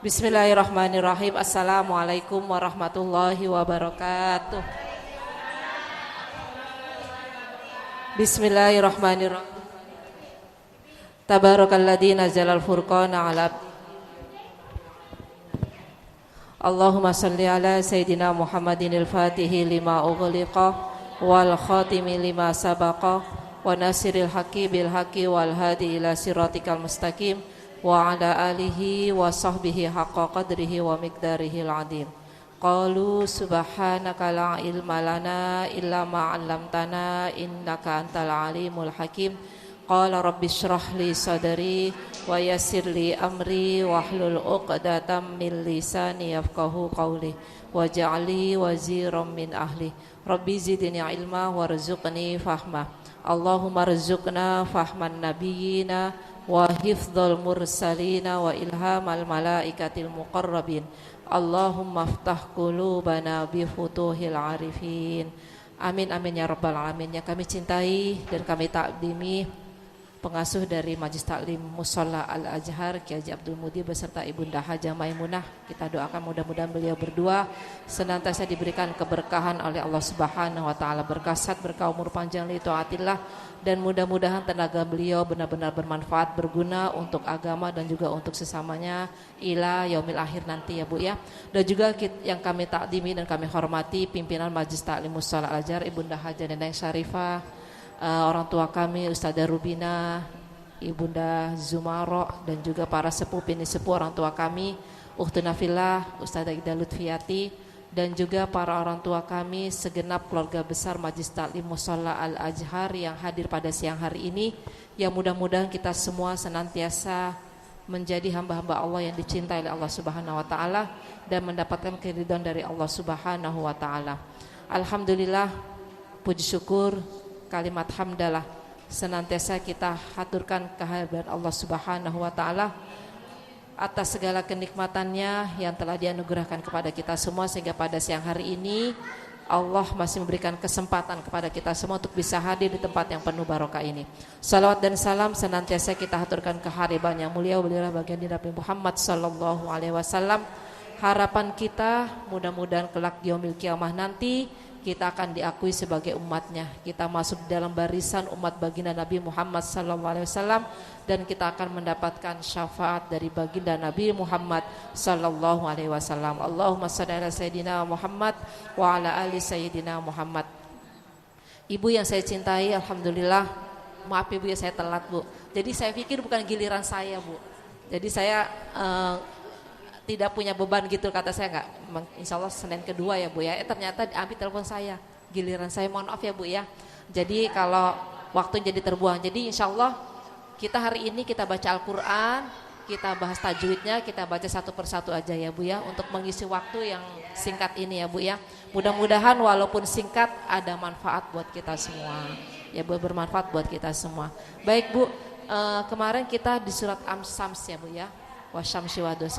Bismillahirrahmanirrahim. Assalamualaikum warahmatullahi wabarakatuh. Bismillahirrahmanirrahim. Tabarakalladzi nazzalal furqana ala Allahumma salli ala Sayyidina Muhammadinil Fatihi lima ughliqa wal khatimi lima sabaqa wa nasiril haqqi bil haqqi wal hadi ila siratikal mustaqim wa ala alihi wa sahbihi haqqa qadrihi wa miqdarihil azim. Qalu subhanaka la ilma lana illa ma 'allamtana innaka antal alimul hakim. Qala rabbi shrah li sadri wa yassir li amri wahlul 'uqdatam min lisani yafqahu qawli waj'alni waziran min ahli. Rabbi zidni ilma warzuqni fahma. Allahumma rzuqna fahman nabiyyina wa hifdzal mursalina wa ilhamal malaikatil muqarrabin. Allahumma aftah qulubana bi futuhil arifin. Amin amin ya rabbal alamin. Yang kami cintai dan kami takdimi pengasuh dari Majelis Taklim Musholla Al-Azhar Kiai Haji Abdul Mudy beserta Ibunda Hajah Maimunah. Kita doakan mudah-mudahan beliau berdua senantiasa diberikan keberkahan oleh Allah Subhanahu wa taala, berkasat berkah umur panjang li taatillah, dan mudah-mudahan tenaga beliau benar-benar bermanfaat, berguna untuk agama dan juga untuk sesamanya ila yaumil akhir nanti ya Bu ya. Dan juga yang kami takdimi dan kami hormati pimpinan Majelis Taklim Musholla Al-Azhar Ibunda Hajah Neneng Syarifah, orang tua kami Ustazah Rubina, Ibunda Zumaro, dan juga para sepuh bini sepuh orang tua kami Ukhtuna Fillah Ustazah Ida Lutfiati, dan juga para orang tua kami segenap keluarga besar Majelis Taklim Musholla Al-Azhar yang hadir pada siang hari ini. Yang mudah-mudahan kita semua senantiasa menjadi hamba-hamba Allah yang dicintai oleh Allah Subhanahu wa taala dan mendapatkan keridhaan dari Allah Subhanahu wa taala. Alhamdulillah, puji syukur, kalimat hamdalah senantiasa kita haturkan kehadirat Allah Subhanahu wa taala atas segala kenikmatannya yang telah dianugerahkan kepada kita semua, sehingga pada siang hari ini Allah masih memberikan kesempatan kepada kita semua untuk bisa hadir di tempat yang penuh barokah ini. Salawat dan salam senantiasa kita haturkan kehadiran yang mulia beliau baginda Nabi Muhammad sallallahu alaihi wasallam. Harapan kita mudah-mudahan kelak di yaumil kiamah nanti kita akan diakui sebagai umatnya. Kita masuk dalam barisan umat baginda Nabi Muhammad SAW, dan kita akan mendapatkan syafaat dari baginda Nabi Muhammad SAW. Allahumma shalli ala Sayyidina Muhammad wa ala ali Sayyidina Muhammad. Ibu yang saya cintai, alhamdulillah, maaf Ibu ya saya telat Bu. Jadi saya pikir bukan giliran saya Bu. Jadi saya tidak punya beban gitu, kata saya enggak. Insya Allah Senin kedua ya Bu ya. Ternyata diambil telepon saya, giliran saya, mohon maaf ya Bu ya. Jadi kalau waktu jadi terbuang. Jadi insya Allah kita hari ini kita baca Al-Quran, kita bahas tajwidnya, kita baca satu persatu aja ya Bu ya, untuk mengisi waktu yang singkat ini ya Bu ya. Mudah-mudahan walaupun singkat ada manfaat buat kita semua ya Bu, bermanfaat buat kita semua. Baik Bu, kemarin kita di surat Am-Syams ya Bu ya, wasyamsi wadu.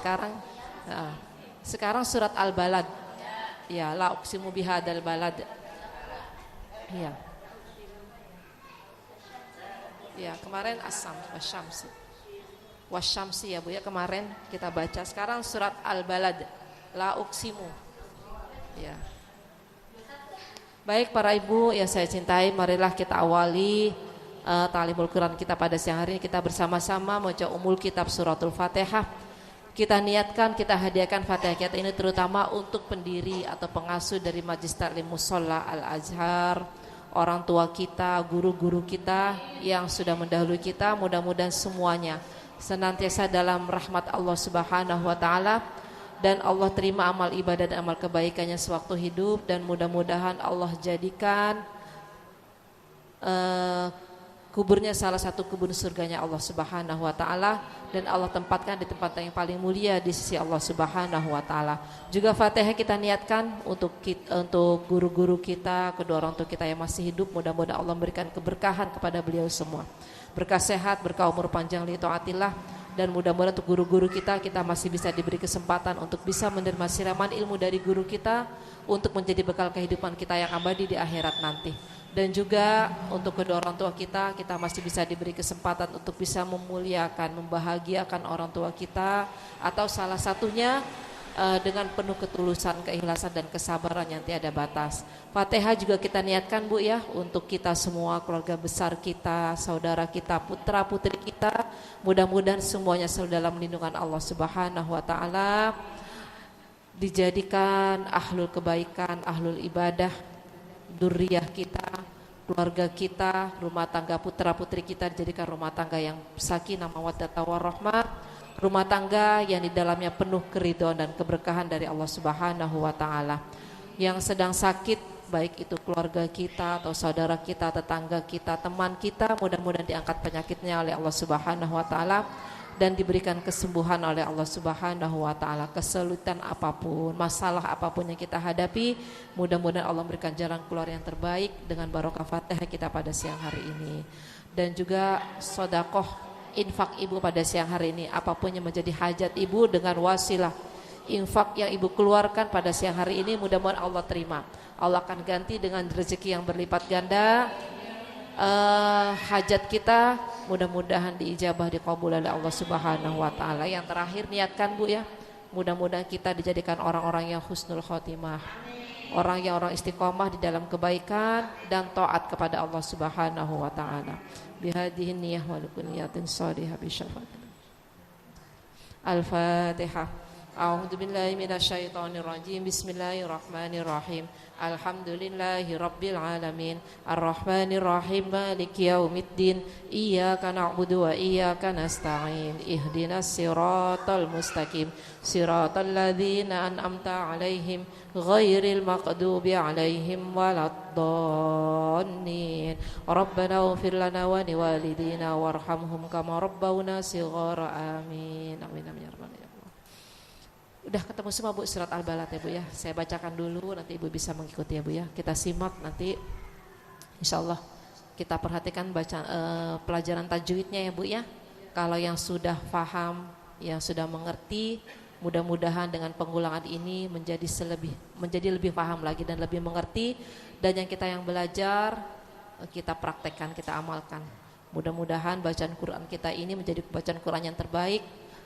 Sekarang surat Al-Balad. Ya, la uqsimu bihadzal balad. Ya. Ya, kemarin As-Syams wasyamsi. Wasyamsi ya Bu ya, kemarin kita baca. Sekarang surat Al-Balad, la uqsimu. Ya. Baik para ibu yang saya cintai, marilah kita awali Ta'limul Quran kita pada siang hari ini. Kita bersama-sama membaca umul kitab suratul Fatihah. Kita niatkan, kita hadiahkan Fatihah kita ini terutama untuk pendiri atau pengasuh dari Majelis Taklim Musholla Al-Azhar, orang tua kita, guru-guru kita yang sudah mendahului kita. Mudah-mudahan semuanya senantiasa dalam rahmat Allah Subhanahu wa taala, dan Allah terima amal ibadah dan amal kebaikannya sewaktu hidup, dan mudah-mudahan Allah jadikan kuburnya salah satu kebun surganya Allah Subhanahu wa taala, dan Allah tempatkan di tempat yang paling mulia di sisi Allah Subhanahu wa taala. Juga Fatihah kita niatkan untuk guru-guru kita, kedua orang tua kita yang masih hidup. Mudah-mudahan Allah memberikan keberkahan kepada beliau semua. Berkah sehat, berkah umur panjang li taatillah. Dan mudah-mudahan untuk guru-guru kita masih bisa diberi kesempatan untuk bisa menerima siraman ilmu dari guru kita untuk menjadi bekal kehidupan kita yang abadi di akhirat nanti. Dan juga untuk kedua orang tua kita masih bisa diberi kesempatan untuk bisa memuliakan, membahagiakan orang tua kita, atau salah satunya dengan penuh ketulusan, keikhlasan dan kesabaran yang tiada batas. Fatihah juga kita niatkan Bu ya, untuk kita semua, keluarga besar kita, saudara kita, putra putri kita, mudah-mudahan semuanya selalu dalam lindungan Allah Subhanahu wa taala, dijadikan ahlul kebaikan, ahlul ibadah, dzurriyyah kita, keluarga kita, rumah tangga putra putri kita dijadikan rumah tangga yang sakinah mawaddah warahmah, rumah tangga yang di dalamnya penuh keridhaan dan keberkahan dari Allah Subhanahu wa taala. Yang sedang sakit, baik itu keluarga kita atau saudara kita, tetangga kita, teman kita, mudah-mudahan diangkat penyakitnya oleh Allah Subhanahu wa taala dan diberikan kesembuhan oleh Allah Subhanahu wa taala. Kesulitan apapun, masalah apapun yang kita hadapi, mudah-mudahan Allah memberikan jalan keluar yang terbaik dengan barokah Fatihah kita pada siang hari ini. Dan juga sedekah infak ibu pada siang hari ini, apapun yang menjadi hajat ibu, dengan wasilah infak yang ibu keluarkan pada siang hari ini, mudah-mudahan Allah terima. Allah akan ganti dengan rezeki yang berlipat ganda. Hajat kita mudah-mudahan diijabah, diqabul oleh Allah Subhanahu wa taala. Yang terakhir niatkan Bu ya, mudah-mudahan kita dijadikan orang-orang yang husnul khotimah, orang istiqomah di dalam kebaikan dan taat kepada Allah Subhanahu wa taala. Bihadhihi niyyah wa likulliyatin shadihah bi syafaat. Al-Fatihah. A'udzu billahi minasyaitonir rajim. Bismillahirrahmanirrahim. Alhamdulillahi rabbil alamin. Arrahmanir rahim. Maliki yaumiddin. Iyyaka na'budu wa iyyaka nasta'in. Ihdinas siratal mustaqim. Siratal ladzina an'amta 'alaihim ghairil maghdubi 'alaihim waladdallin. Rabbana ighfir lana wa liwalidina warhamhum kama rabbawna shighara. Amin. Amin amin ya rabbal alamin. Udah ketemu semua Bu surat Al-Balad ya Bu ya. Saya bacakan dulu, nanti Ibu bisa mengikuti ya Bu ya. Kita simak nanti insyaallah kita perhatikan pelajaran tajwidnya ya Bu ya. Kalau yang sudah paham, yang sudah mengerti, mudah-mudahan dengan pengulangan ini menjadi lebih paham lagi dan lebih mengerti. Dan yang kita yang belajar kita praktekkan, kita amalkan. Mudah-mudahan bacaan Quran kita ini menjadi bacaan Quran yang terbaik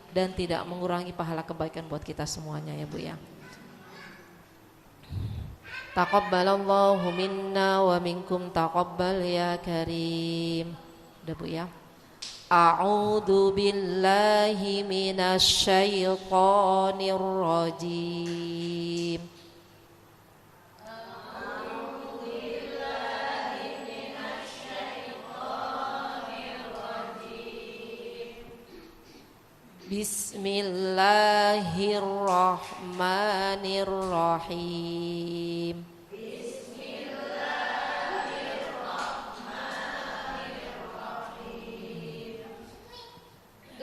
dan tidak mengurangi pahala kebaikan buat kita semuanya ya Bu ya. Taqabbalallahu minna wa minkum taqabbal ya karim. Udah Bu ya. A'udzu billahi minasy syaithanir rajim. Bismillahirrahmanirrahim.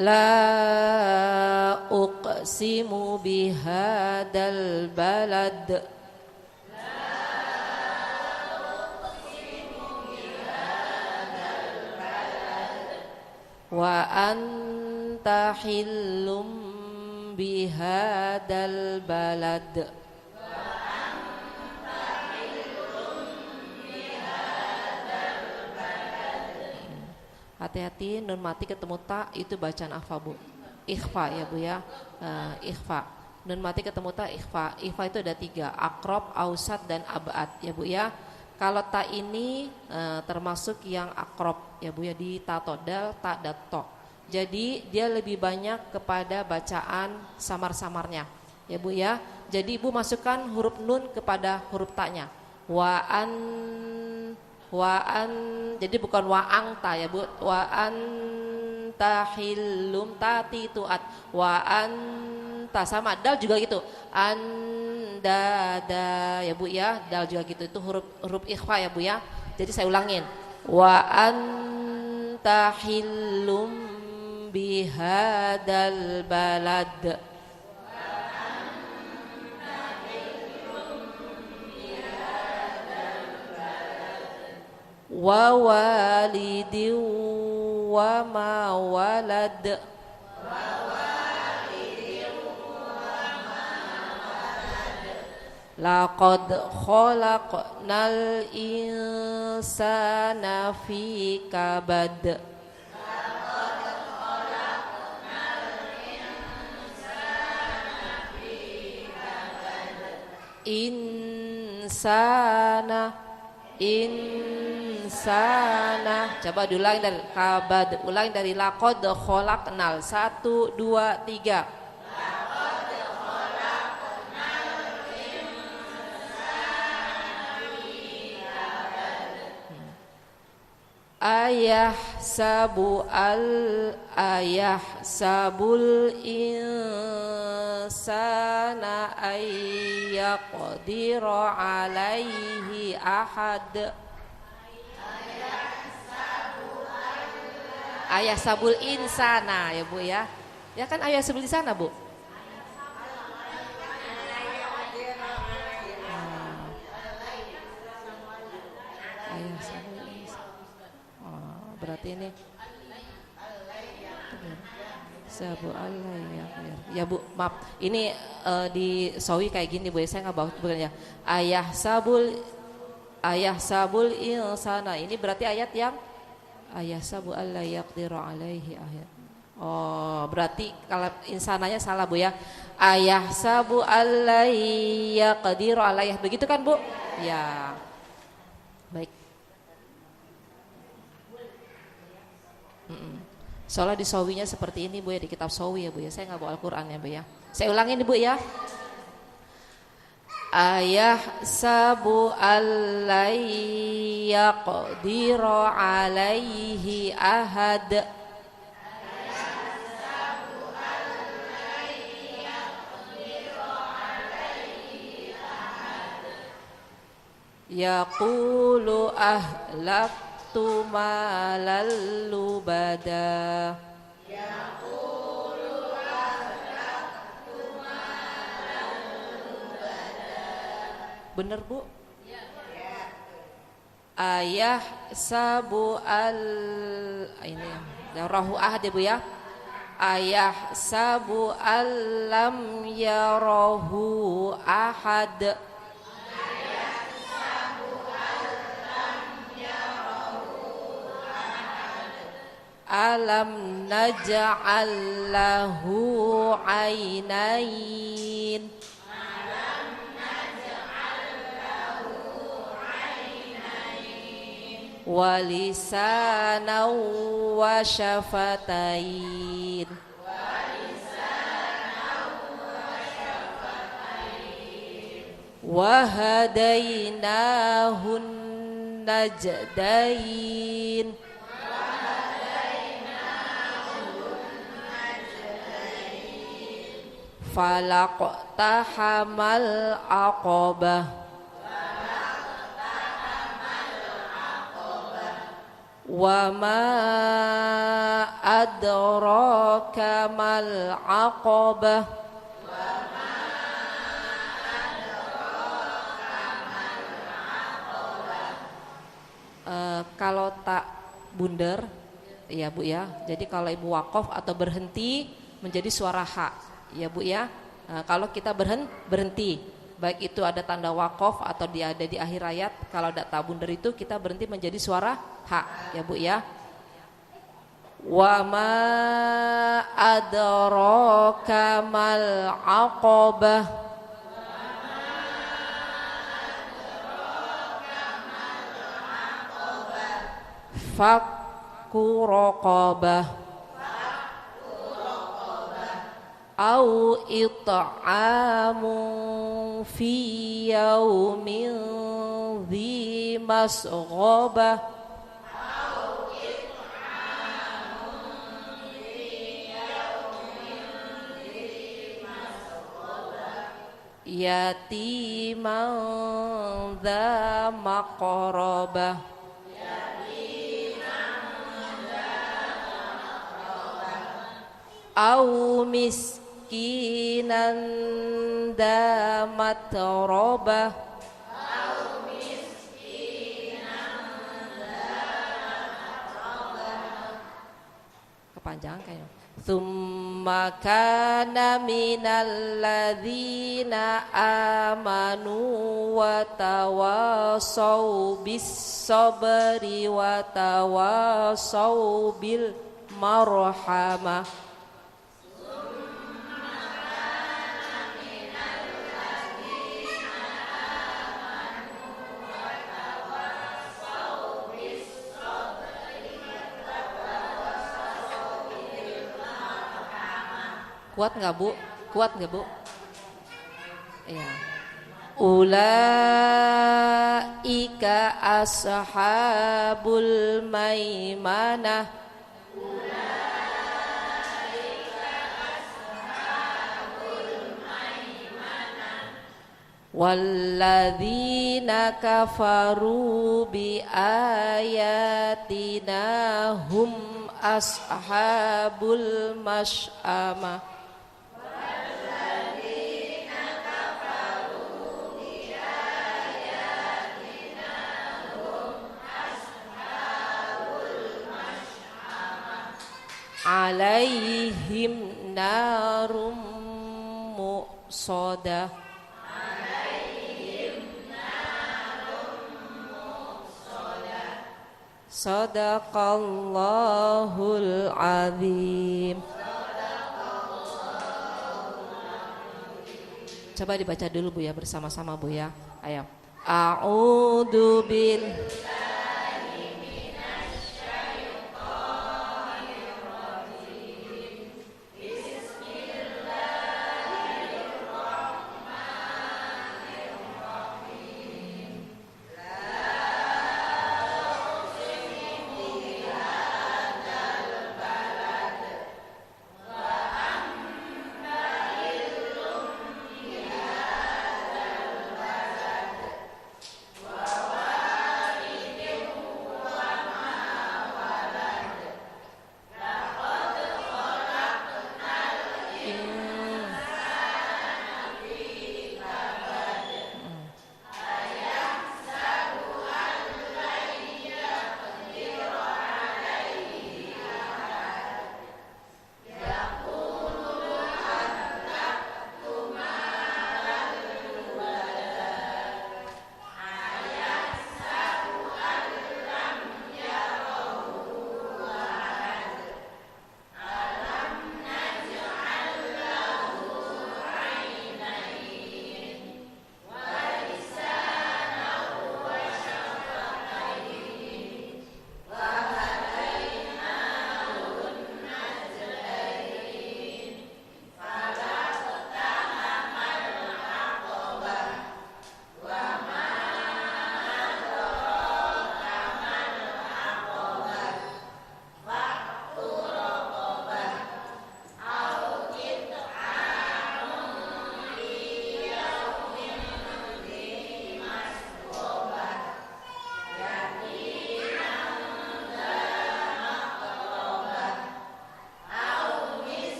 La uqsimu bihadal balad. Wa anta hillum bihadal balad. Hati-hati nun mati ketemu ta itu bacaan apa Bu? Ikhfa ya Bu ya. Ikhfa. Nun mati ketemu ta ikhfa. Ikhfa itu ada 3, akrob, ausat dan abad ya Bu ya. Kalau ta ini termasuk yang akrob ya Bu ya, di ta todal, ta dan to. Jadi dia lebih banyak kepada bacaan samar-samarnya ya Bu ya. Jadi Ibu masukkan huruf nun kepada huruf ta-nya. Waan, jadi bukan waang ta ya Bu. Waan tahillum tati tuat. Waan ta sama dal juga gitu. Andada ya Bu ya. Dal juga gitu. Itu huruf ikhfa ya Bu ya. Jadi saya ulangin. Waan tahillum bihadal balad. Wa walidin wa ma walad. Laqad khalaqnal insana fi kabad. Insana, insana. Coba diulang dari kabad, ulang dari laqad khalaqnal. 1 2 3. Ayah sabul insana ayyaqdira alaihi ahad. Ayah sabul insana ya Bu ya. Ya kan ayah sabul insana Bu. Ayah sabul berarti ini sabu Allah ya Bu, maaf ini di sawi kayak gini Bu ya, saya nggak bawa bukan ya. Ayah sabul insana, ini berarti ayat yang ayah sabu Allah yaqdiru alaihi ayat. Oh berarti kalau insananya salah Bu ya. Ayah sabu Allah yaqdiru alaihi, begitu kan Bu ya. Baik. Soalnya di sawinya seperti ini Bu ya, di kitab sawi ya Bu ya. Saya nggak bawa Al-Quran ya Bu ya. Saya ulangin Bu ya. Ayah sabu allai yaqdira alaihi ahad. Yaqulu ahlaktu malal lubada. Bener Bu? Ayah sabu ini rahu ahad ya Bu ya. Ayah sabu alam yarahu ahad. Alam naj'al lahu ainain. Wa lisanan wa syafatain. Wa hadainahun najdain. Falaqtahamal aqabah. Wa ma adraka mal aqabah. Kalau tak bundar ya Bu ya. Jadi kalau Ibu wakaf atau berhenti menjadi suara ha. Ya Bu ya, nah, kalau kita berhenti, baik itu ada tanda wakaf atau dia ada di akhir ayat, kalau ada tabundar itu kita berhenti menjadi suara ha, ya Bu ya. Wa ma adraka mal aqabah. Fakku raqabah. Au it'amun fi yaumin dhi masghobah. Yatiman dha maqrabah. Au miskinan dha matrabah. Kepanjangan kayaknya. Thumma kana minal ladzina amanu wa tawasaw bis sabri wa tawasaw bil marhamah. Kuat nggak Bu? Kuat nggak Bu? Iya. Ulaika ashabul maimanah. Walladzina kafaru bi ayatina hum ashabul masy'amah. Alaihim narum muqsadah. Sadaqallahul azim. Coba dibaca dulu Bu ya, bersama-sama Bu ya. Ayo. A'udzu billahi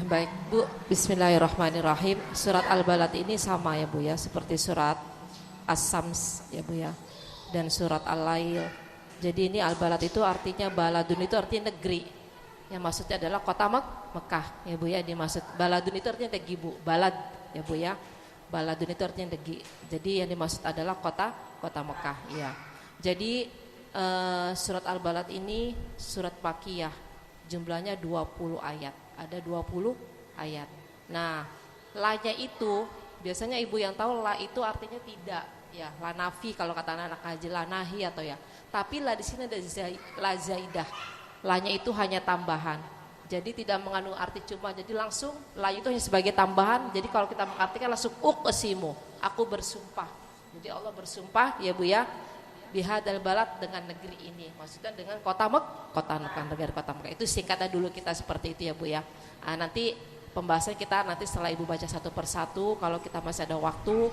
Baik Bu, bismillahirrahmanirrahim. Surat Al-Balad ini sama ya Bu ya, seperti surat As-Sams ya Bu ya, dan surat Al-Lail. Jadi ini Al-Balad itu artinya, baladun itu artinya negeri. Yang maksudnya adalah kota Mekah ya Bu ya, dimaksud baladun itu artinya negeri Bu, balad ya Bu ya. Baladun itu artinya negeri. Jadi yang dimaksud adalah kota Mekah ya. Jadi surat Al-Balad ini surat Makkiyah. Jumlahnya 20 ayat. Ada 20 ayat. Nah, la-nya itu biasanya ibu yang tahu, la itu artinya tidak Ya, la nafi kalau kata anak ngaji, la nahi atau ya. Tapi la di sini ada la zaidah. La-nya itu hanya tambahan. Jadi tidak mengandung arti cuma. Jadi langsung la itu hanya sebagai tambahan. Jadi kalau kita mengartikan langsung uqsimu, aku bersumpah. Jadi Allah bersumpah ya Bu ya, bihadal balad dengan negeri ini. Maksudnya dengan kota Mekah, negara kota Mekah. Itu singkatnya dulu kita seperti itu ya Bu ya. Nanti pembahasan kita nanti setelah Ibu baca satu persatu, kalau kita masih ada waktu,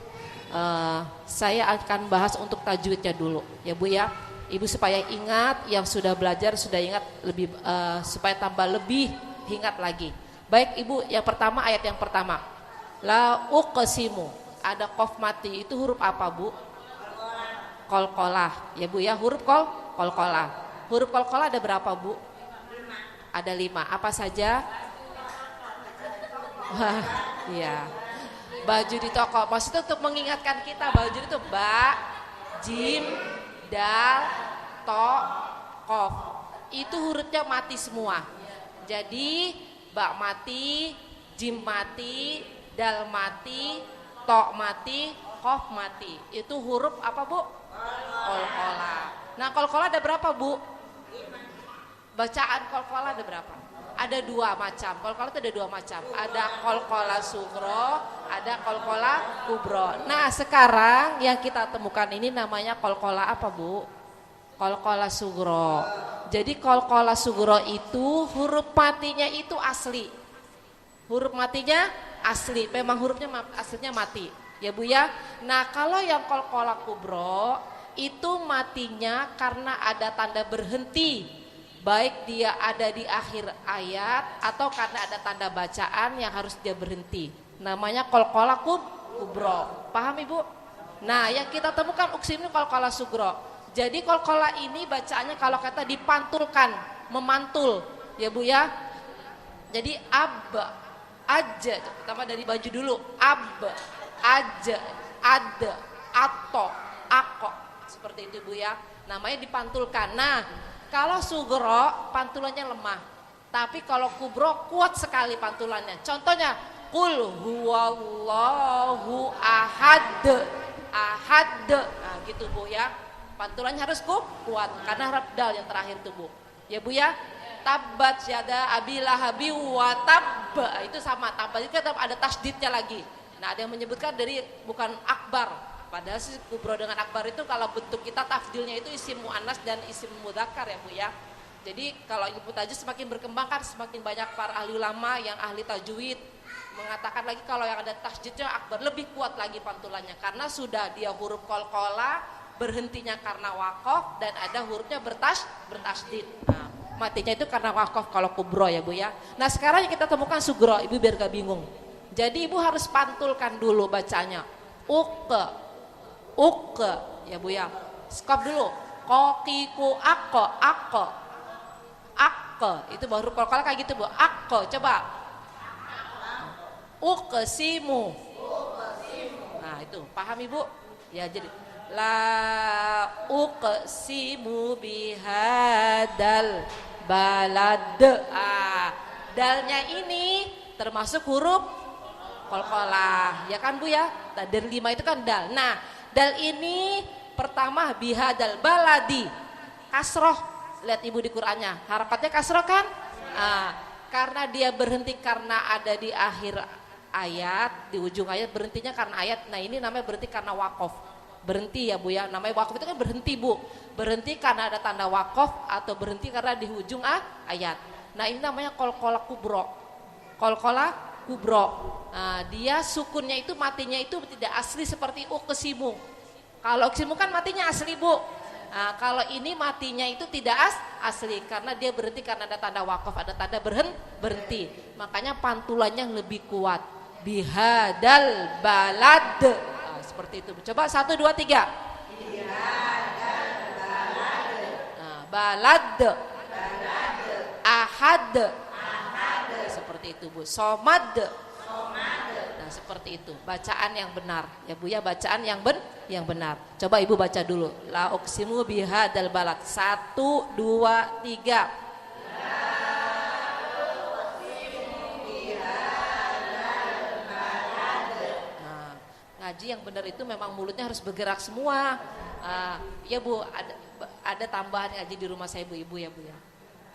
saya akan bahas untuk tajwidnya dulu ya Bu ya. Ibu supaya ingat, yang sudah belajar sudah ingat lebih, supaya tambah lebih ingat lagi. Baik Ibu, yang pertama ayat yang pertama, la uqsimu, ada qaf mati, itu huruf apa Bu? Qalqalah ya Bu ya, huruf qalqalah. Huruf qalqalah ada berapa Bu? Ada 5. Apa saja? Wah, iya. Baju di toko, maksudnya untuk mengingatkan kita, baju itu ba, jim, dal, to, kof. Itu hurufnya mati semua. Jadi ba mati, jim mati, dal mati, to mati, kof mati. Itu huruf apa Bu? Qalqalah. Nah qalqalah ada berapa Bu? Bacaan qalqalah ada berapa? Ada 2 macam. Qalqalah itu ada 2 macam. Ada qalqalah sugro, ada qalqalah kubro. Nah sekarang yang kita temukan ini namanya qalqalah apa Bu? Qalqalah sugro. Jadi qalqalah sugro itu huruf matinya itu asli. Huruf matinya asli. Memang hurufnya aslinya mati. Ya Bu ya. Nah kalau yang qalqalah kubro itu matinya karena ada tanda berhenti. Baik dia ada di akhir ayat atau karena ada tanda bacaan yang harus dia berhenti. Namanya qalqalah kubro. Paham Ibu? Nah yang kita temukan uqsim ini qalqalah sugro. Jadi qalqalah ini bacaannya kalau kata dipantulkan, memantul ya Bu ya. Jadi ab, aja, pertama dari baju dulu, ab, aja, ad, ato, ako, seperti itu Bu ya. Namanya dipantulkan. Nah kalau sugro pantulannya lemah, tapi kalau kubro kuat sekali pantulannya. Contohnya, qul huwallahu ahad, ahad. Nah gitu Bu ya. Pantulannya harus kuat karena huruf dal yang terakhir tuh Bu. Ya Bu ya. Tabbat yada abilahabi wa tab. Itu sama, tabbat itu ada tasdidnya lagi. Nah ada yang menyebutkan dari bukan akbar. Padahal si kubro dengan akbar itu kalau bentuk kita tafdilnya itu isim mu'annas dan isim mudzakkar ya Bu ya. Jadi kalau ilmu tajwid semakin berkembang kan semakin banyak para ahli ulama yang ahli tajwid mengatakan lagi kalau yang ada tasdidnya akbar lebih kuat lagi pantulannya karena sudah dia huruf qalqalah berhentinya karena waqaf dan ada hurufnya bertasdid. Nah, matinya itu karena waqaf kalau kubro ya Bu ya. Nah sekarang yang kita temukan sugro, Ibu biar gak bingung. Jadi Ibu harus pantulkan dulu bacanya. Uke ya Bu ya. Stop dulu. Kokiku ako. Itu baru qalqalah kayak gitu Bu. Ako coba. Uqsimu. Nah itu paham Ibu? Ya jadi la uqsimu bihadal balad. Dalnya ini termasuk huruf qalqalah ya kan Bu ya. Dari 5 itu kan dal. Nah dal ini pertama bihadal baladi kasroh, lihat Ibu di Qur'annya harokatnya kasroh kan. Karena dia berhenti karena ada di akhir ayat, di ujung ayat berhentinya karena ayat. Nah ini namanya berhenti karena waqaf, berhenti ya Bu ya. Namanya waqaf itu kan berhenti Bu, berhenti karena ada tanda waqaf atau berhenti karena di ujung ayat. Nah ini namanya qalqalah kubro. Qalqalah kubro. Nah, dia sukunnya itu matinya itu tidak asli seperti uqsimu. Kalau uqsimu kan matinya asli Bu. Nah, kalau ini matinya itu tidak asli karena dia berhenti karena ada tanda wakaf, ada tanda berhenti. Makanya pantulannya lebih kuat. Bihadal balad. Nah, seperti itu. Coba 1 2 3. Bihadal balad. Nah, balad. Ahad. Seperti itu Bu. Somad. Nah seperti itu bacaan yang benar ya Bu ya, bacaan yang benar. Coba Ibu baca dulu la uqsimu bihadal balad 1 2 3. Nah ngaji yang benar itu memang mulutnya harus bergerak semua. Ya Bu, ada tambahan ngaji di rumah saya ibu-ibu ya Bu ya.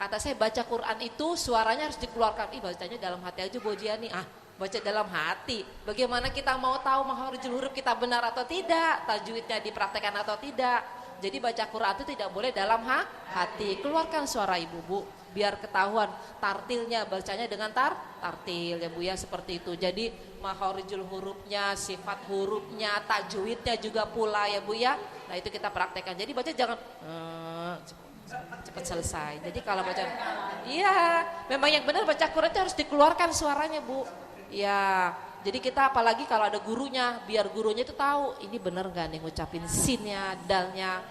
Kata saya baca Quran itu suaranya harus dikeluarkan. Bacanya dalam hati aja Bu Jiani. Baca dalam hati. Bagaimana kita mau tahu makharijul huruf kita benar atau tidak, tajwidnya dipraktekkan atau tidak. Jadi baca Quran itu tidak boleh dalam hati. Keluarkan suara ibu Bu, biar ketahuan tartilnya, bacanya dengan tartil ya Bu ya, seperti itu. Jadi makharijul hurufnya, sifat hurufnya, tajwidnya juga pula ya Bu ya. Nah itu kita praktekkan. Jadi baca jangan cepat selesai. Jadi kalau baca, iya memang yang benar baca Quran itu harus dikeluarkan suaranya Bu. Ya, jadi kita apalagi kalau ada gurunya, biar gurunya itu tahu ini benar nggak nih ngucapin sinnya, dalnya,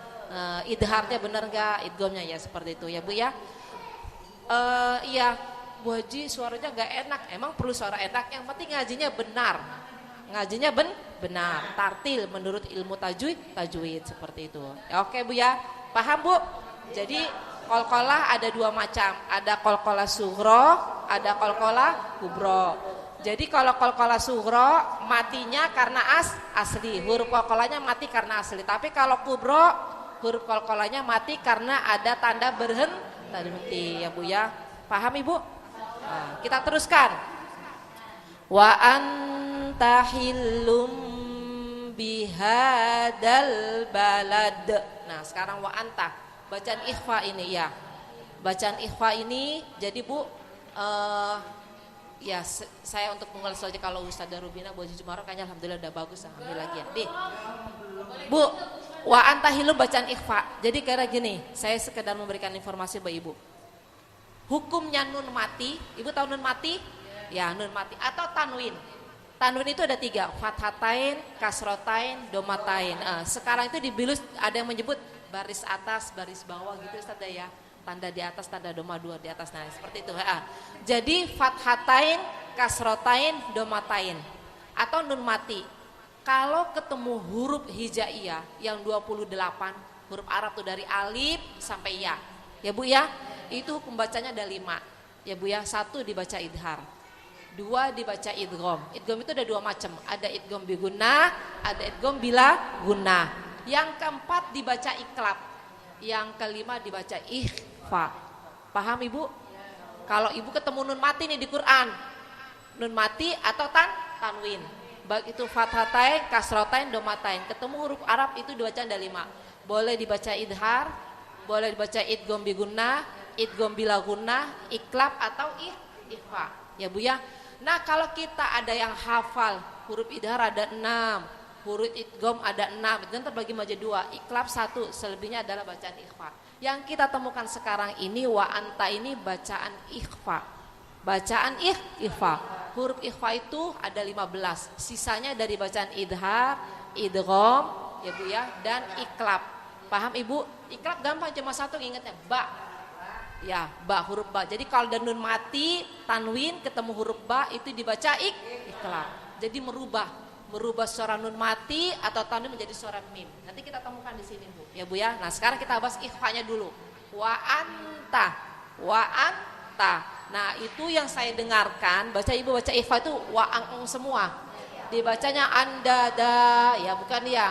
idharnya benar nggak, idghamnya ya seperti itu ya Bu ya. Iya, Bu Haji suaranya nggak enak, emang perlu suara enak, yang penting ngajinya benar, ngajinya benar, tartil menurut ilmu tajwid seperti itu. Ya, oke Bu ya, paham Bu? Jadi qalqalah ada dua macam, ada qalqalah sughra, ada qalqalah kubra. Jadi kalau qalqalah sughra matinya karena asli, huruf qalqalahnya mati karena asli. Tapi kalau kubra huruf qalqalahnya mati karena ada tanda berhenti ya Bu ya. Paham Ibu? Nah, kita teruskan. Wa anta hillum bihadal balad. Nah, sekarang wa anta. Bacaan ikhfa ini ya. Bacaan ikhfa ini jadi Bu ya saya untuk mengulas saja, kalau Ustazah Rubina Bu Haji Jumaroh kayaknya alhamdulillah udah bagus, ambil lagi ya. Nih. Bu, wa antahilum bacaan ikhfa. Jadi kayak gini, saya sekedar memberikan informasi Mbak Ibu. Hukumnya nun mati, Ibu tahu nun mati? Ya, nun mati atau tanwin. Tanwin itu ada 3, fathatain, kasrotain, domatain. Sekarang itu dibilus ada yang menyebut baris atas, baris bawah gitu Ustazah ya. Tanda di atas, tanda doma 2 di atas, nah seperti itu. Jadi fathatain, kasrotain, domatain atau nun mati. Kalau ketemu huruf hijaiyah yang 28 huruf Arab tuh dari alif sampai ya, ya Bu ya, itu pembacanya ada 5 ya Bu ya. 1 dibaca idhar, 2 dibaca idgham. Idgham itu ada 2 macam, ada idgham bi gunnah, ada idgham bila gunnah. Yang keempat dibaca iklab, yang kelima dibaca ikhfa. Paham Ibu? Kalau Ibu ketemu nun mati nih di Quran, nun mati atau tanwin, baik itu fathatain, kasrotain, domatain, ketemu huruf Arab itu dibaca ada 5. Boleh dibaca idhar, boleh dibaca idgham bi gunnah, idgham bila gunnah, iklab atau ikhfa. Ya Bu ya. Nah, kalau kita ada yang hafal huruf idhar ada 6, huruf idgham ada 6, itu terbagi menjadi 2, iklab 1, selebihnya adalah bacaan ikhfa. Yang kita temukan sekarang ini wa anta ini bacaan ikhfa. Bacaan ikhfa. Huruf ikhfa itu ada 15, sisanya dari bacaan idhar, idgham, ya Bu ya, dan iklab. Paham Ibu? Iklab gampang, cuma 1 ingatnya, ba. Ya, ba, huruf ba. Jadi kalau ada nun mati, tanwin ketemu huruf ba itu dibaca iklab. Jadi merubah suara nun mati atau tanwin menjadi suara mim. Nanti kita temukan di sini Bu. Ya Bu ya. Nah, sekarang kita bahas ikhfanya dulu. Wa anta. Wa anta. Nah, itu yang saya dengarkan, baca Ibu baca ikhfa itu wa ang semua. Dibacanya anda da, ya bukan ya.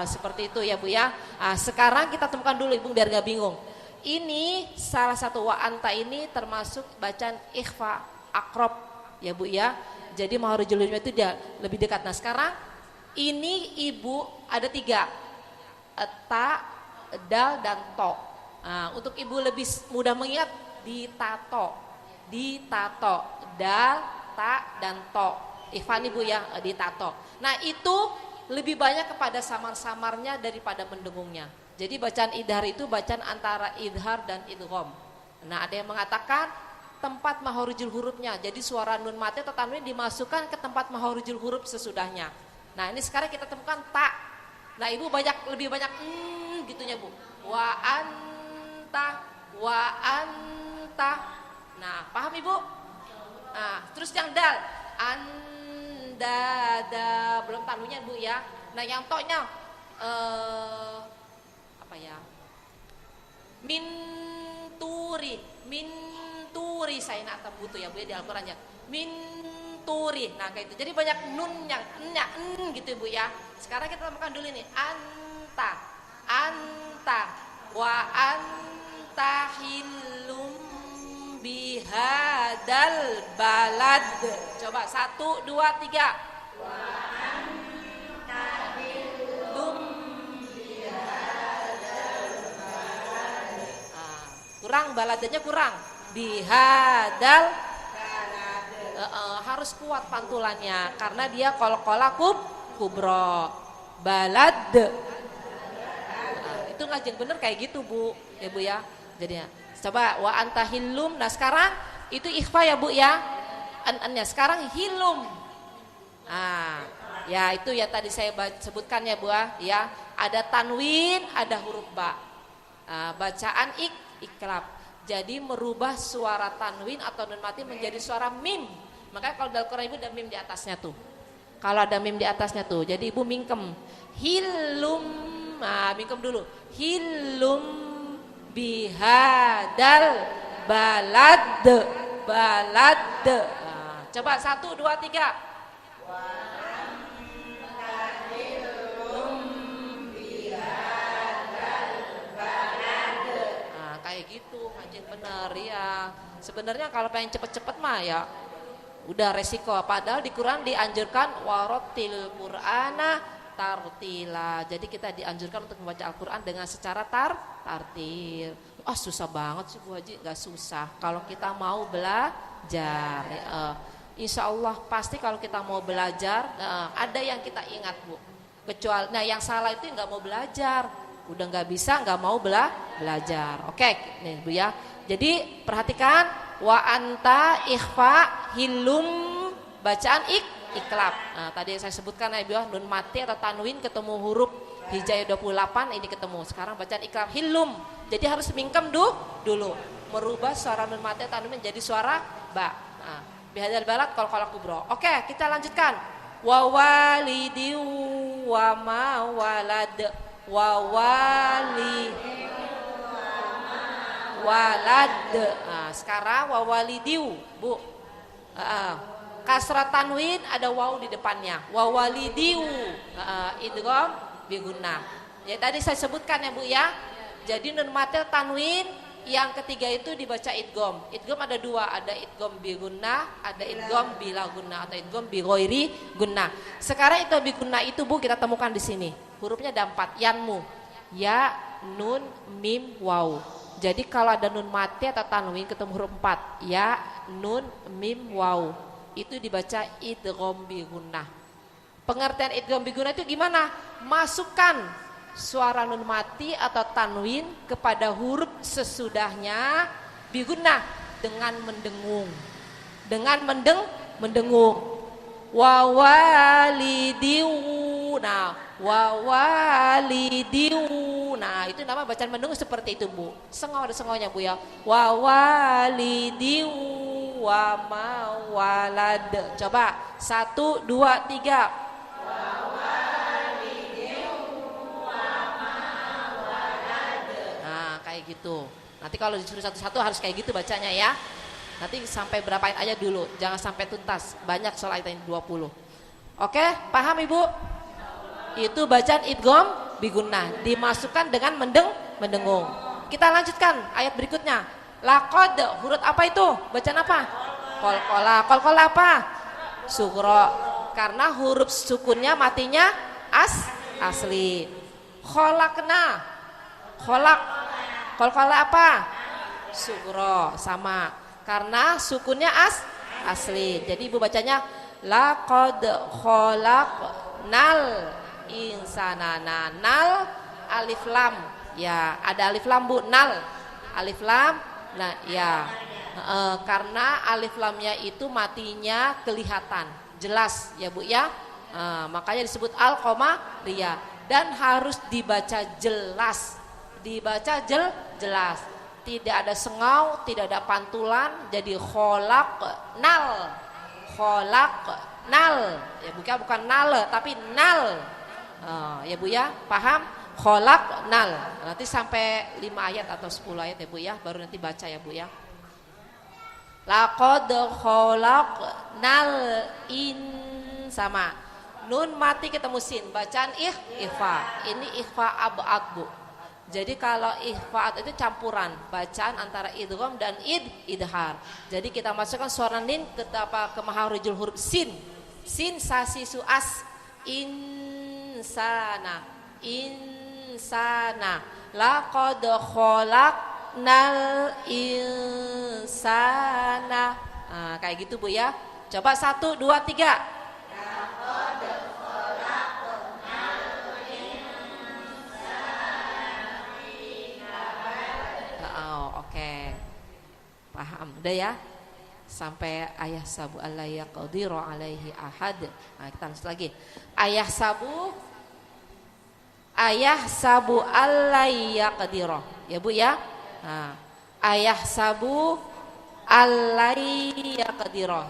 Seperti itu ya Bu ya. Nah, sekarang kita temukan dulu Ibu biar gak bingung. Ini salah satu wa anta ini termasuk bacaan ikhfa akrob ya Bu ya. Jadi makharijul hurufnya itu dia lebih dekat. Nah, sekarang ini Ibu ada 3, ta, dal, dan to. Nah, untuk Ibu lebih mudah mengingat ditato, dal, ta, dan to. Ikhwan Ibu ya, ditato. Nah, itu lebih banyak kepada samar-samarnya daripada mendengungnya. Jadi bacaan idhar itu bacaan antara idhar dan idgham. Nah, ada yang mengatakan tempat makharijul hurufnya. Jadi suara nun mati atau tanwin dimasukkan ke tempat makharijul huruf sesudahnya. Nah, ini sekarang kita temukan ta. Nah, Ibu lebih banyak gitunya Bu. Wa anta, wa anta. Nah, paham Ibu? Nah, terus yang dal, anda da, belum tanwinnya Bu ya. Nah, yang to-nya apa ya? Min turi saya nak butuh ya Bu ya di Al-Qur'an ya. Min turi. Nah kayak itu. Jadi banyak nunnya, gitu Bu ya. Sekarang kita temukan dulu nih. Anta, wa anta hilum bihadal balad. Coba 1, 2, 3. Wa anta hilum bihadal balad. Kurang baladanya kurang. Bihadal harus kuat pantulannya karena dia qalqalah kubro balad. Itu ngajeng bener kayak gitu Bu ya Bu ya. Jadinya coba wa anta hilum. Nah sekarang itu ikhfa ya Bu ya. An-annya sekarang hilum. Ya itu ya tadi saya sebutkan ya Bu ya. Ada tanwin, ada huruf ba. Bacaan iklab. Jadi merubah suara tanwin atau nun mati menjadi suara mim. Makanya kalau dalam Quran Ibu ada mim di atasnya tuh. Kalau ada mim di atasnya tuh, jadi Ibu mingkem. Hilum, mingkem dulu. Hilum bihadal balad. Coba 1, 2, 3. Kayak gitu, anjing bener ya. Sebenarnya kalau pengen cepet-cepet mah ya udah resiko. Padahal di Quran dianjurkan warotil Qur'ana tartila. Jadi kita dianjurkan untuk membaca Al-Quran dengan secara tartil. Susah banget sih Bu Haji. Gak susah kalau kita mau belajar. Insya Allah pasti kalau kita mau belajar ada yang kita ingat Bu. Kecuali, yang salah itu nggak mau belajar. Udah nggak bisa, nggak mau belajar. Oke, nih Bu ya. Jadi perhatikan wa anta ikhfa hilum bacaan iklab. Nah, tadi saya sebutkan ya Bu, nun mati atau tanwin ketemu huruf hijaiyah 28 ini ketemu. Sekarang bacaan iklab hilum. Jadi harus mingkem dulu. Merubah suara nun mati atau tanwin menjadi suara ba. Nah, bihadal balad qalqalah kubro. Oke, kita lanjutkan. Wa walidi wa ma walad. Wawali walad. Sekarang wawalidiu Bu. Kasrah tanwin ada waw di depannya. Wawalidiu idgham bi gunnah. Ya tadi saya sebutkan ya Bu ya. Jadi nun matil tanwin yang ketiga itu dibaca idgham. Idgham ada dua, ada idgham bi gunnah, ada idgham bila gunnah atau idgham bi ghairi gunnah. Sekarang itu bi gunnah itu Bu kita temukan di sini. Hurufnya ada 4, yanmu, ya, nun, mim, waw. Jadi kalau ada nun mati atau tanwin ketemu huruf 4, ya, nun, mim, waw, itu dibaca idgham bi gunnah. Pengertian idgham bi gunnah itu gimana? Masukkan suara nun mati atau tanwin kepada huruf sesudahnya bi gunnah dengan mendengung. Mendengung. Wawalidiu. Nah, wawalidiu. Nah, itu nama bacaan mendengung seperti itu Bu. Sengau ada sengonya Bu ya. Wawalidiu wa mawalad. Coba 1, 2, 3. Wawalidiu wa mawalad. Nah, kayak gitu. Nanti kalau disuruh satu-satu harus kayak gitu bacanya ya. Nanti sampai berapa ayat aja dulu, jangan sampai tuntas. Banyak soal ayat 20. Oke, paham Ibu? Itu bacaan idgham bi gunnah, dimasukkan dengan mendengung. Kita lanjutkan ayat berikutnya. Laqad, huruf apa itu? Bacaan apa? Qalqalah. Qalqalah apa? Sughra. Karena huruf sukunnya matinya asli. Khalaqna. Qalqalah apa? Sughra, sama. Karena sukunnya asli. Jadi Ibu bacanya laqad khalaqnal insana. Nal alif lam. Ya, ada alif lam Bu, nal. Alif lam. Nah, ya. Karena alif lamnya itu matinya kelihatan, jelas ya Bu ya. Makanya disebut al-qamariyah dan harus dibaca jelas. Jelas. Tidak ada sengau, tidak ada pantulan, jadi khalaqnal. Ya bukan nal, tapi nal. Ya Bu ya, paham? Khalaqnal. Nanti sampai 5 ayat atau 10 ayat ya Bu ya, baru nanti baca ya Bu ya. Laqad khalaqnal sama. Nun mati ketemu sin. Bacaan ikhfa. Ini ikhfa abad, Bu. Jadi kalau ikhfa itu campuran bacaan antara idgham dan idhar. Jadi kita masukkan suara nin ke maharujul huruf sin. Sin sasi suas insana. Laqad khalaqnal insana. Nah, kayak gitu Bu ya. Coba 1, 2, 3. Laqad khalaqnal insana. Oh, oke. Paham udah ya? Sampai ayah sabu alla yaqdiru alaihi ahad. Nah, kita lanjut lagi. Ayah sabu allai yaqdiro. Ya Bu ya. Nah, ayah sabu allai yaqdiro.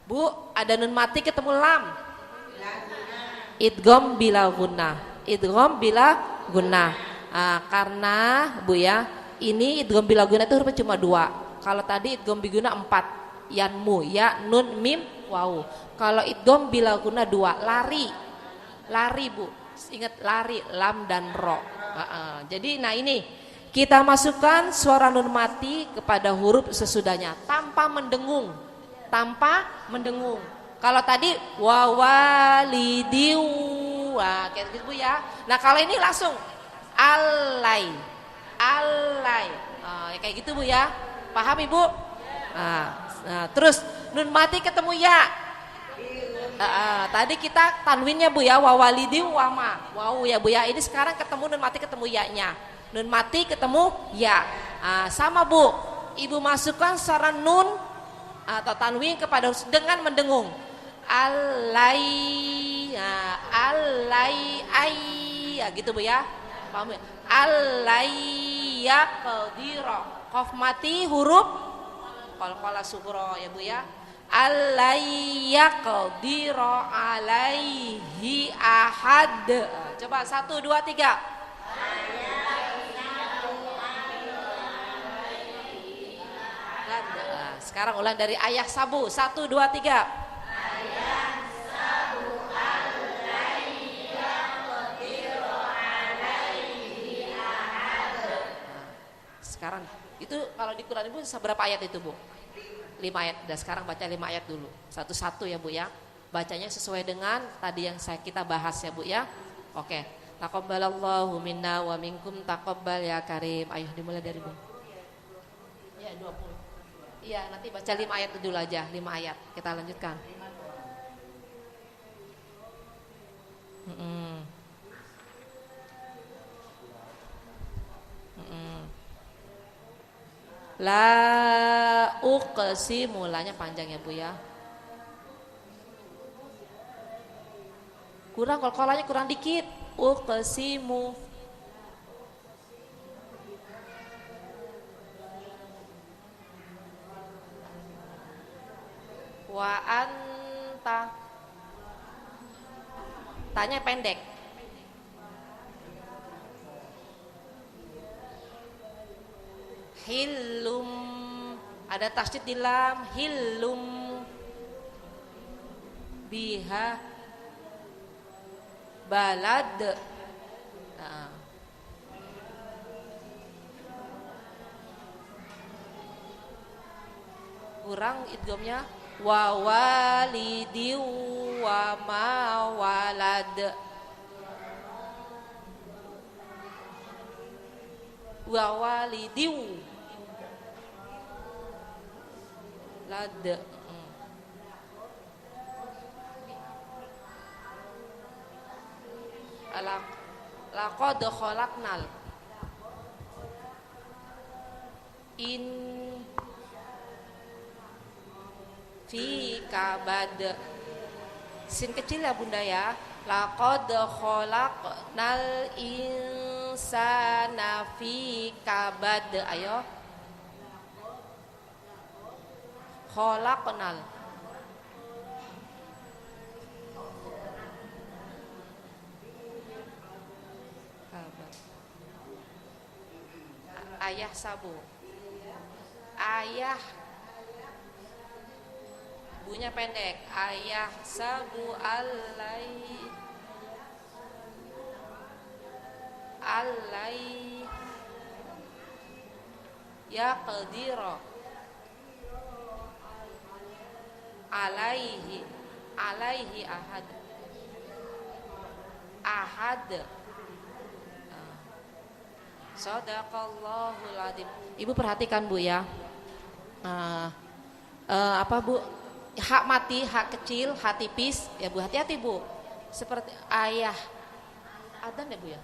Bu, ada nun mati ketemu lam. Idgham bila gunnah. Karena Bu ya, ini idgham bila gunnah itu hurufnya cuma 2. Kalau tadi idgham bila gunnah 4. Yanmu, ya, nun, mim, waw. Kalau idgham bila gunnah 2, lari Bu. Ingat lari, lam dan ro. Jadi nah ini kita masukkan suara nun mati kepada huruf sesudahnya tanpa mendengung. Kalau tadi wawalidiu, kayak gitu Bu ya. Nah kalau ini langsung alai, kayak gitu Bu ya. Paham Ibu? Nah, terus nun mati ketemu ya. Tadi kita tanwinnya Bu ya, wawalidi wama, wow ya Bu ya. Ini sekarang ketemu nun mati ketemu ya-nya. Nun mati ketemu ya. Sama Bu, Ibu masukkan suara nun atau tanwin kepada huruf dengan mendengung. Alai, ya gitu Bu ya. Paham ya? Alai yaqdira. Qaf mati huruf qalqalah sughra ya Bu ya. Alai yaqdira alaihi ahad. Coba 1, 2, 3. Sekarang ulang dari ayah sabu. 1, 2, 3. Ayah sabu alaihi yaqdira alaihi ahad. Sekarang itu kalau di Quran Ibu seberapa ayat itu Bu? 5 ayat. Dan sekarang baca 5 ayat dulu. Satu-satu ya Bu ya. Bacanya sesuai dengan tadi yang kita bahas ya Bu ya. Oke. Taqabbalallahu minna wa minkum taqabbal ya karim. Ayo dimulai dari Bu. Ya 20. Iya nanti baca 5 ayat dulu aja. 5 ayat. Kita lanjutkan. La uqsimu, mulanya panjang ya Bu ya. Kurang kolkolanya kurang dikit. Uqsimu. Wa anta. Tanya pendek. Hilum, ada tasydid di lam. Hilum biha balad. Kurang idghamnya. Wa walidi wa ma walad. Wa walidiu lad. Laqad khalaqnal in fi kabad. Sin kecil ya Bunda ya. Laqad khalaqnal insana fi kabad. Ayo. Khalaqnal. Ayah sabu. ayah. Bunya pendek. Ayah sabu alai ya qadira alaihi ahad. Shadaqallahul adzim. Ibu perhatikan Bu ya. Apa Bu? Hak mati, hak kecil, hak tipis ya Bu, hati-hati Bu. Seperti ayah. Adzan ya Bu ya?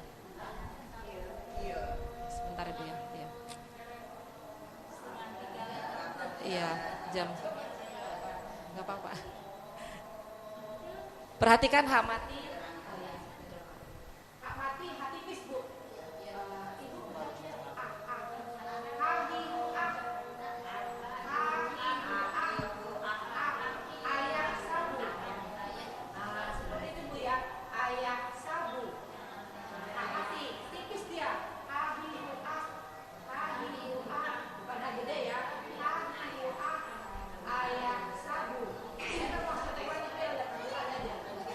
Sebentar ya Bu ya. Iya, jam. Enggak apa-apa. Perhatikan hak mati. Hak mati, hak tipis Bu. Ibu ayah sabu. Seperti itu Bu ya. Ayah sabu. Hak mati, tipis dia. Pada gede ya. Ayah sabu.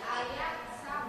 Ayah sabu.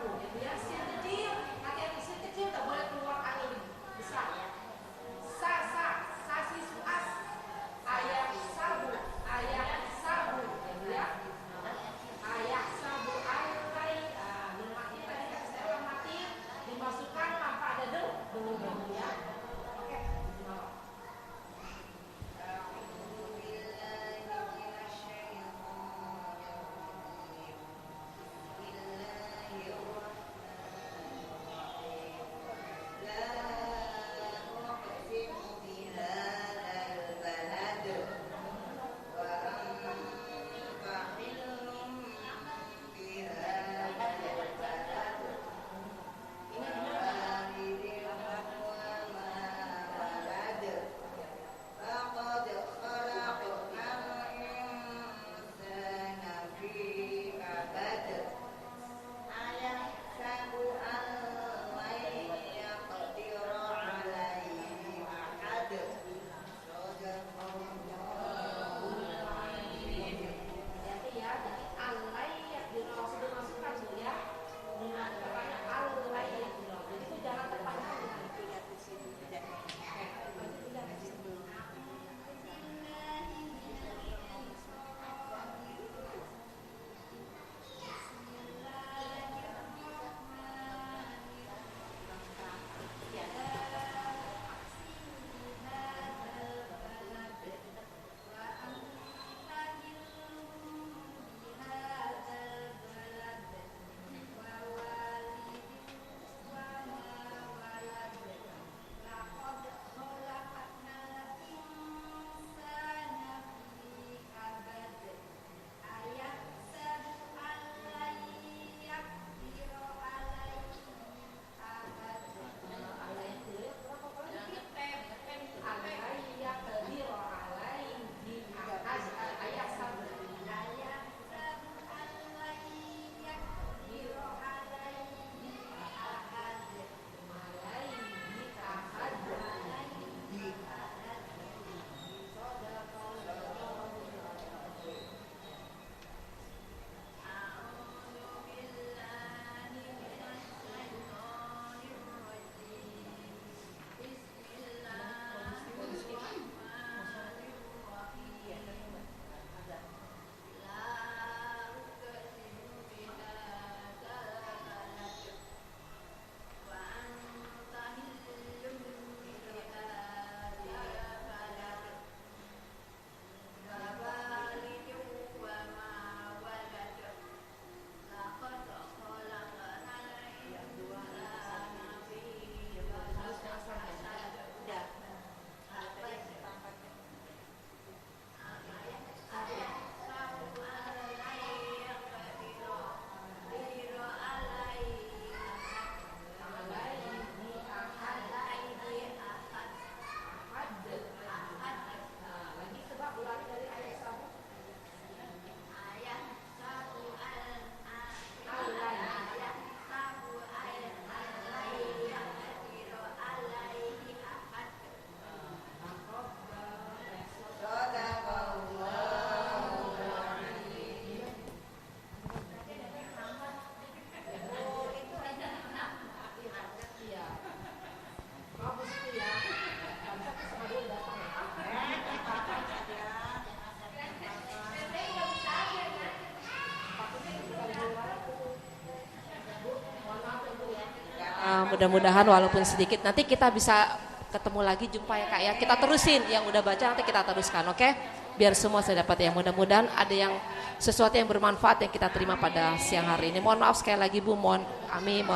Mudah-mudahan walaupun sedikit nanti kita bisa ketemu lagi, jumpa ya Kak ya. Kita terusin yang udah baca, nanti kita teruskan, oke? Biar semua saya dapat ya. Mudah-mudahan ada yang sesuatu yang bermanfaat yang kita terima pada siang hari ini. Mohon maaf sekali lagi Bu, mohon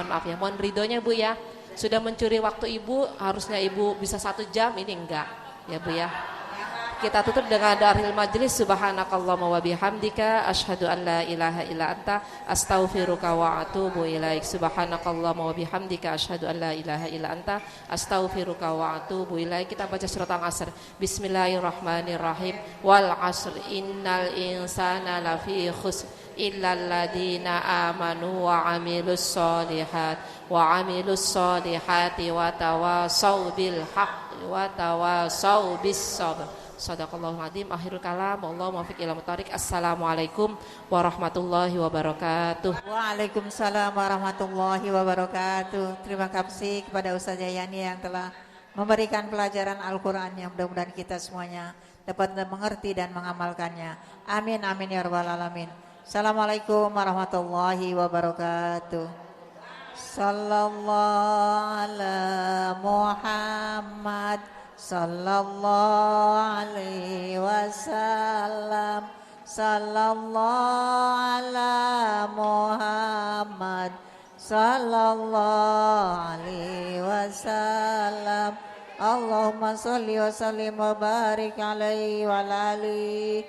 maaf ya. Mohon ridhonya Bu ya. Sudah mencuri waktu Ibu, harusnya Ibu bisa 1 jam, ini enggak. Ya Bu ya. Kita tutup dengan doa majelis. Subhanakallahumma wa bihamdika asyhadu an la ilaha illa anta astaghfiruka wa atubu ilaik. Subhanakallahumma wa bihamdika asyhadu an la ilaha illa anta astaghfiruka wa atubu ilaik. Kita baca surat Al-Asr. Bismillahirrahmanirrahim. Wal 'asr innal insana lafi khusr illal ladzina amanu wa 'amilus solihati wa tawassaw bil haqqi wa tawassaw bis sabr. Shadaqallahul adzim. Akhirul kalam. Wallahu muwaffiq ila muthariq. Assalamualaikum warahmatullahi wabarakatuh. Waalaikumsalam warahmatullahi wabarakatuh. Terima kasih kepada Ustaz Yani yang telah memberikan pelajaran Al-Quran yang mudah-mudahan kita semuanya dapat mengerti dan mengamalkannya. Amin amin ya rabbal alamin. Assalamualaikum warahmatullahi wabarakatuh. Sallallahu ala Muhammad sallallahu alaihi wasallam. Sallallahu ala Muhammad sallallahu alaihi wasallam. Allahumma salli wa sallim wa barik alaihi wa alihi